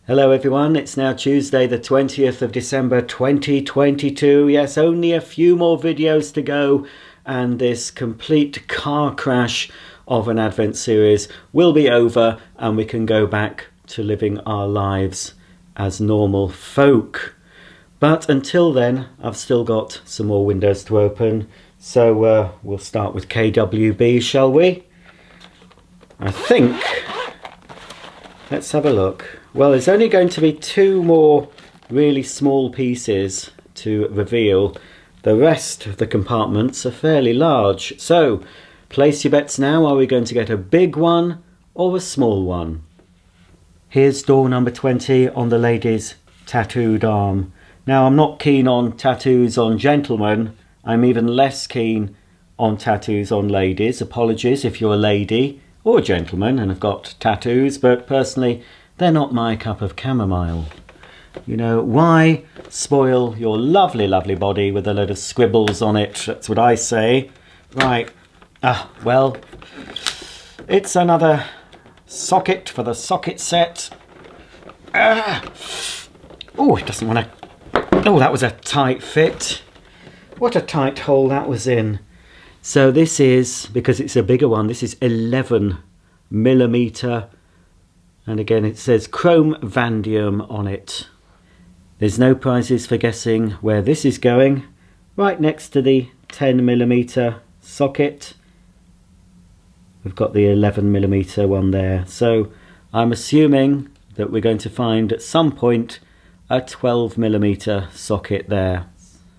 Hello everyone, it's now Tuesday the 20th of December 2022. Yes, only a few more videos to go and this complete car crash of an Advent series will be over and we can go back to living our lives as normal folk. But until then, I've still got some more windows to open, so we'll start with KWB, shall we? I think. Let's have a look. Well, there's only going to be two more really small pieces to reveal. The rest of the compartments are fairly large. So, place your bets now. Are we going to get a big one or a small one? Here's door number 20 on the lady's tattooed arm. Now, I'm not keen on tattoos on gentlemen. I'm even less keen on tattoos on ladies. Apologies if you're a lady or a gentleman and have got tattoos, but personally, they're not my cup of chamomile. You know, why spoil your lovely, lovely body with a load of scribbles on it? That's what I say. Right. Well, it's another socket for the socket set. Oh, it doesn't want to... Oh, that was a tight fit. What a tight hole that was in. So this is, because it's a bigger one, this is 11mm. And again, it says chrome vanadium on it. There's no prizes for guessing where this is going. Right next to the 10mm socket, we've got the 11mm one there. So I'm assuming that we're going to find at some point a 12mm socket there.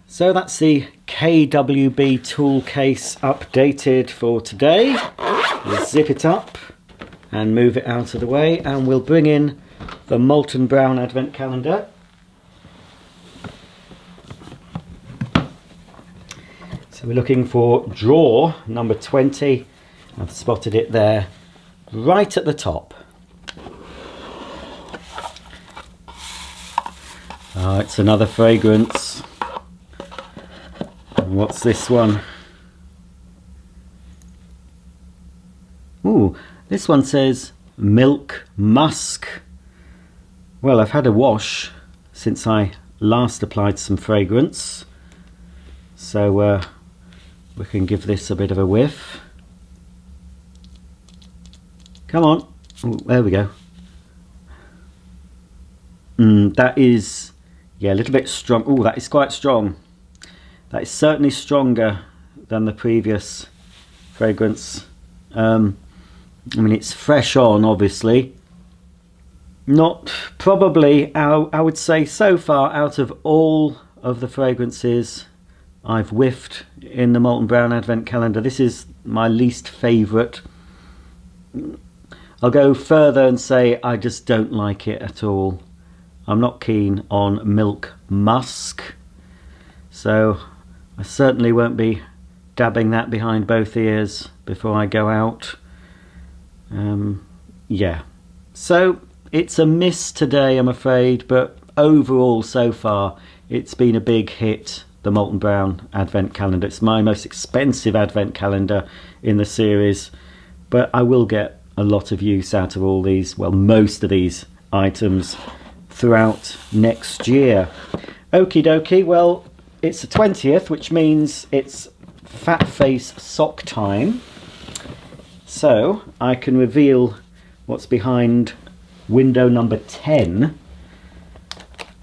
So that's the KWB tool case updated for today. We'll zip it up and move it out of the way, and we'll bring in the Molton Brown advent calendar. So we're looking for drawer number 20. I've spotted it there right at the top. It's another fragrance. And what's this one? Ooh, this one says Milk Musk. Well, I've had a wash since I last applied some fragrance, so we can give this a bit of a whiff. Come on. Ooh, there we go. That is, yeah, a little bit strong. Oh, that is quite strong. That is certainly stronger than the previous fragrance. I mean, it's fresh on, obviously. Not probably, I would say so far, out of all of the fragrances I've whiffed in the Molton Brown Advent Calendar, this is my least favourite. I'll go further and say I just don't like it at all. I'm not keen on Milk Musk, so I certainly won't be dabbing that behind both ears before I go out. Yeah, so it's a miss today, I'm afraid, but overall so far it's been a big hit, the Molton Brown Advent Calendar. It's my most expensive Advent Calendar in the series, but I will get a lot of use out of all these, well, most of these items throughout next year. Okie dokie, well, it's the 20th, which means it's fat face sock time. So I can reveal what's behind window number 10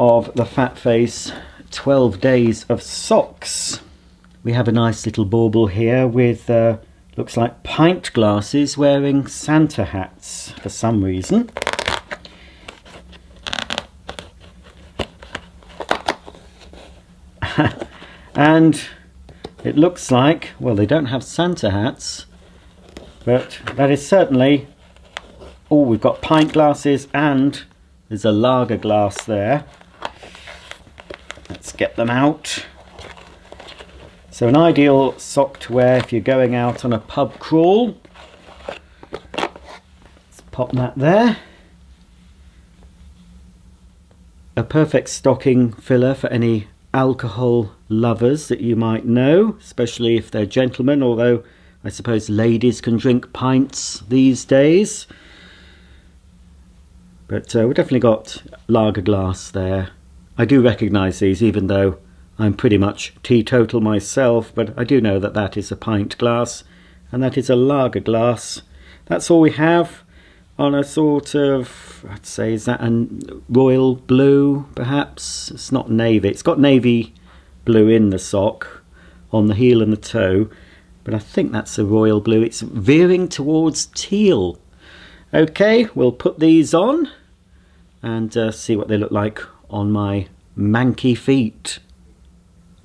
of the Fat Face 12 Days of Socks. We have a nice little bauble here with, looks like pint glasses wearing Santa hats for some reason. And it looks like, well, they don't have Santa hats, but that is certainly... Oh, we've got pint glasses and there's a lager glass there. Let's get them out. So an ideal sock to wear if you're going out on a pub crawl. Let's pop that there. A perfect stocking filler for any alcohol lovers that you might know, especially if they're gentlemen, although I suppose ladies can drink pints these days. But we've definitely got lager glass there. I do recognise these, even though I'm pretty much teetotal myself, but I do know that that is a pint glass and that is a lager glass. That's all we have on a sort of, I'd say, is that a royal blue perhaps? It's not navy, it's got navy blue in the sock on the heel and the toe, but I think that's a royal blue. It's veering towards teal. Okay, we'll put these on and see what they look like on my manky feet.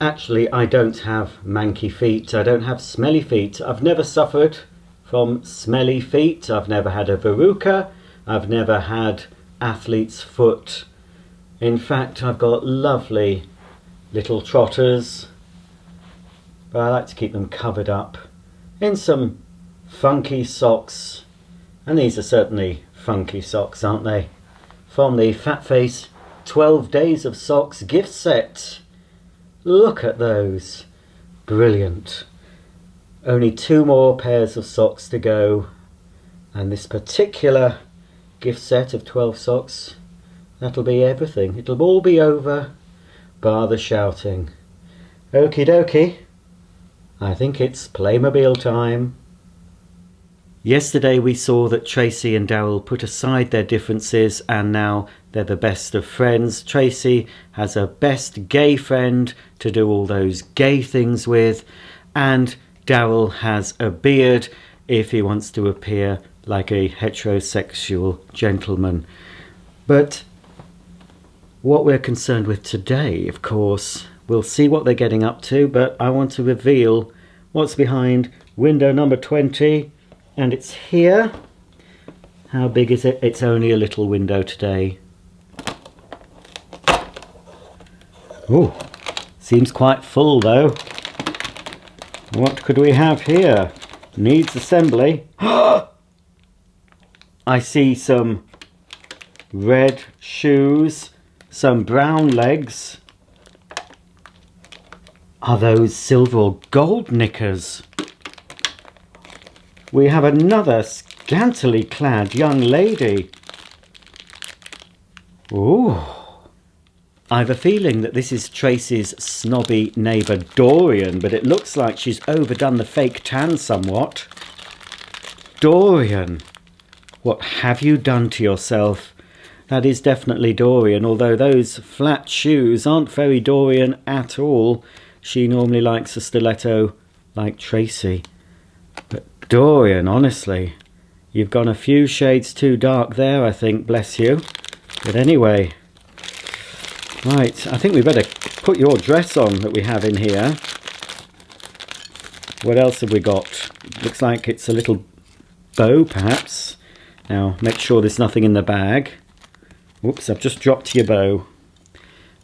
Actually, I don't have manky feet. I don't have smelly feet. I've never suffered from smelly feet. I've never had a verruca. I've never had athlete's foot. In fact, I've got lovely little trotters, but I like to keep them covered up in some funky socks. And these are certainly funky socks, aren't they? From the Fat Face 12 Days of Socks gift set. Look at those. Brilliant. Only 2 more pairs of socks to go. And this particular gift set of 12 socks, that'll be everything. It'll all be over, bar the shouting. Okie dokie. I think it's Playmobil time. Yesterday we saw that Tracy and Daryl put aside their differences and now they're the best of friends. Tracy has a best gay friend to do all those gay things with, and Daryl has a beard if he wants to appear like a heterosexual gentleman. But what we're concerned with today, of course, we'll see what they're getting up to, but I want to reveal what's behind window number 20. And it's here. How big is it? It's only a little window today. Oh, seems quite full though. What could we have here? Needs assembly. I see some red shoes, some brown legs. Are those silver or gold knickers? We have another scantily clad young lady. Ooh. I have a feeling that this is Tracy's snobby neighbour Dorian, but it looks like she's overdone the fake tan somewhat. Dorian, what have you done to yourself? That is definitely Dorian, although those flat shoes aren't very Dorian at all. She normally likes a stiletto like Tracy. But Dorian, honestly, you've gone a few shades too dark there, I think, bless you. But anyway, right, I think we better put your dress on that we have in here. What else have we got? Looks like it's a little bow, perhaps. Now, make sure there's nothing in the bag. Whoops, I've just dropped your bow.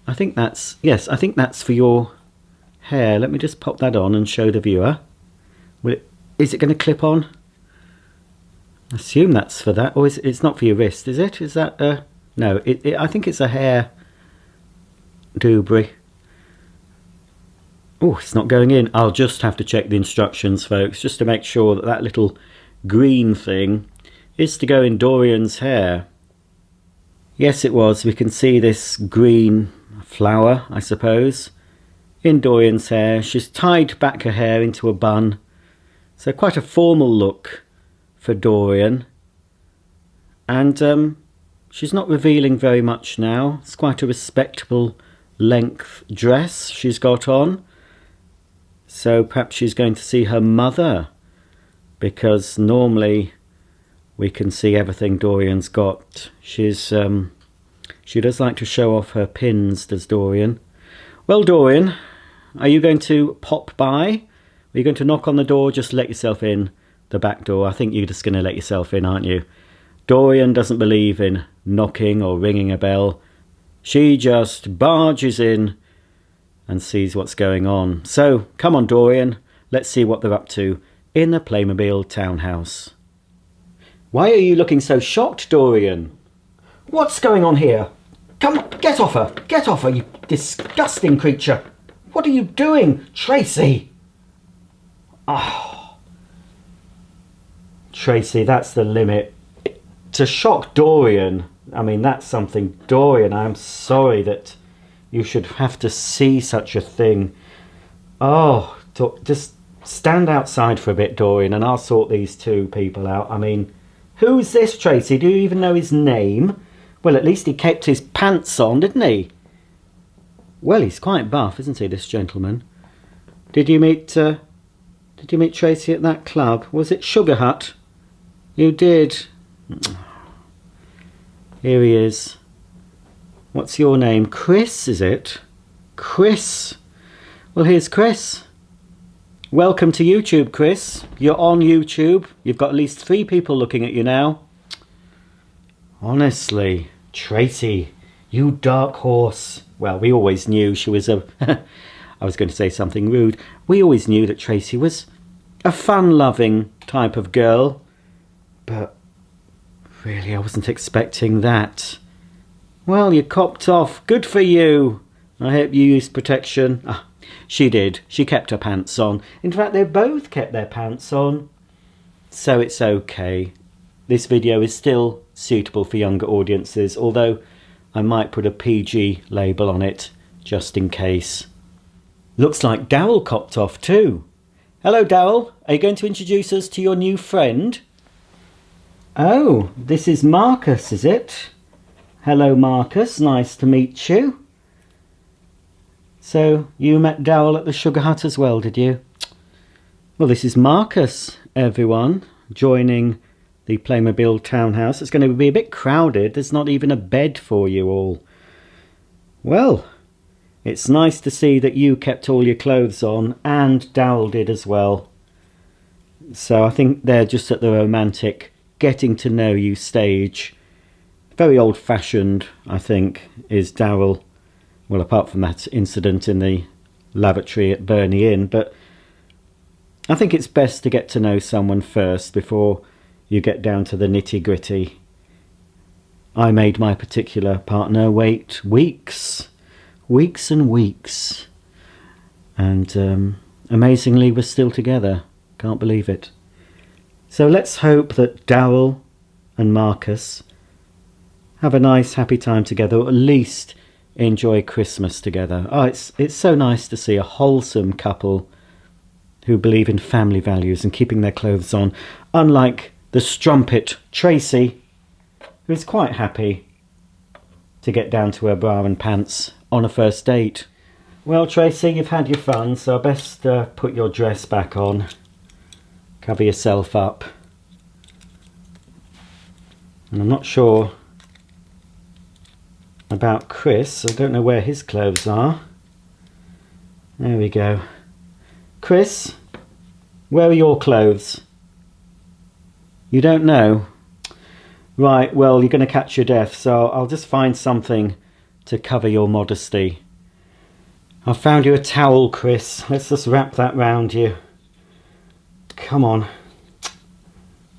I think that's, yes, I think that's for your hair. Let me just pop that on and show the viewer. Is it going to clip on? I assume that's for that. Or it's not for your wrist, is it? Is that no, I think it's a hair doobry. Oh, it's not going in. I'll just have to check the instructions, folks, just to make sure that that little green thing is to go in Dorian's hair. Yes, it was. We can see this green flower, I suppose, in Dorian's hair. She's tied back her hair into a bun. So quite a formal look for Dorian. And she's not revealing very much now. It's quite a respectable length dress she's got on. So perhaps she's going to see her mother, because normally we can see everything Dorian's got. She does like to show off her pins, does Dorian. Well, Dorian, are you going to pop by? Are you going to knock on the door? Just let yourself in the back door. I think you're just going to let yourself in, aren't you? Dorian doesn't believe in knocking or ringing a bell. She just barges in and sees what's going on. So, come on, Dorian. Let's see what they're up to in the Playmobil townhouse. Why are you looking so shocked, Dorian? What's going on here? Come on, get off her. Get off her, you disgusting creature. What are you doing, Tracy? Oh, Tracy, that's the limit. To shock Dorian, I mean, that's something, Dorian. I'm sorry that you should have to see such a thing. Oh, just stand outside for a bit, Dorian, and I'll sort these two people out. I mean, who's this, Tracy? Do you even know his name? Well, at least he kept his pants on, didn't he? Well, he's quite buff, isn't he, this gentleman? Did you meet Tracy at that club? Was it Sugar Hut? You did. Here he is. What's your name? Chris, is it? Chris. Well, here's Chris. Welcome to YouTube, Chris. You're on YouTube. You've got at least 3 people looking at you now. Honestly, Tracy, you dark horse. Well, we always knew she was a... I was going to say something rude. We always knew that Tracy was a fun-loving type of girl. But really, I wasn't expecting that. Well, you copped off. Good for you. I hope you used protection. Ah, she did. She kept her pants on. In fact, they both kept their pants on. So it's okay. This video is still suitable for younger audiences, although I might put a PG label on it, just in case. Looks like Daryl copped off too. Hello, Daryl. Are you going to introduce us to your new friend? Oh, this is Marcus, is it? Hello, Marcus. Nice to meet you. So, you met Daryl at the Sugar Hut as well, did you? Well, this is Marcus, everyone, joining the Playmobil townhouse. It's going to be a bit crowded. There's not even a bed for you all. Well, it's nice to see that you kept all your clothes on, and Daryl did as well. So I think they're just at the romantic getting to know you stage. Very old-fashioned, I think, is Daryl. Well, apart from that incident in the lavatory at Burney Inn, but I think it's best to get to know someone first before you get down to the nitty-gritty. I made my particular partner wait weeks and weeks, and amazingly we're still together. Can't believe it. So let's hope that Daryl and Marcus have a nice happy time together, or at least enjoy Christmas together. Oh, it's so nice to see a wholesome couple who believe in family values and keeping their clothes on, unlike the strumpet Tracy, who is quite happy to get down to her bra and pants on a first date. Well, Tracy, you've had your fun, so I best put your dress back on. Cover yourself up. And I'm not sure about Chris. I don't know where his clothes are. There we go. Chris, where are your clothes? You don't know? Right, well, you're going to catch your death, so I'll just find something to cover your modesty. I found you a towel, Chris. Let's just wrap that round you. Come on.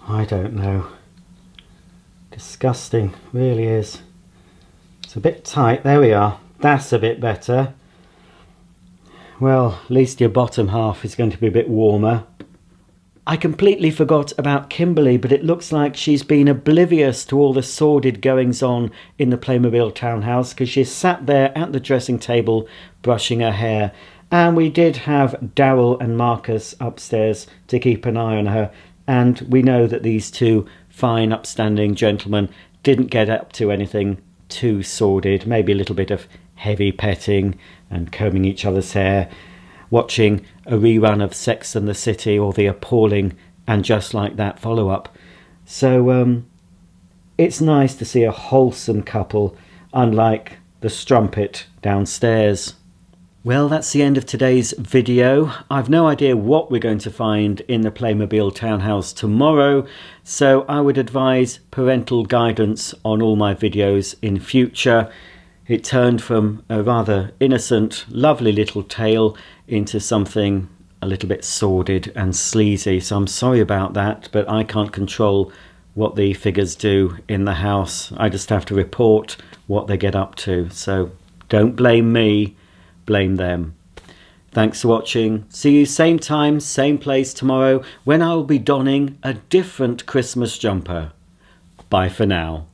I don't know. Disgusting, really is. It's a bit tight. There we are. That's a bit better. Well, at least your bottom half is going to be a bit warmer. I completely forgot about Kimberly, but it looks like she's been oblivious to all the sordid goings-on in the Playmobil townhouse, because she's sat there at the dressing table brushing her hair. And we did have Daryl and Marcus upstairs to keep an eye on her, and we know that these two fine upstanding gentlemen didn't get up to anything too sordid. Maybe a little bit of heavy petting and combing each other's hair, watching a rerun of Sex and the City or the appalling And Just Like That follow-up. So it's nice to see a wholesome couple, unlike the strumpet downstairs. Well, that's the end of today's video. I've no idea what we're going to find in the Playmobil townhouse tomorrow, so I would advise parental guidance on all my videos in future. It turned from a rather innocent, lovely little tale into something a little bit sordid and sleazy, so I'm sorry about that, but I can't control what the figures do in the house. I just have to report what they get up to, so don't blame me. Blame them. Thanks for watching. See you same time, same place tomorrow, when I will be donning a different Christmas jumper. Bye for now.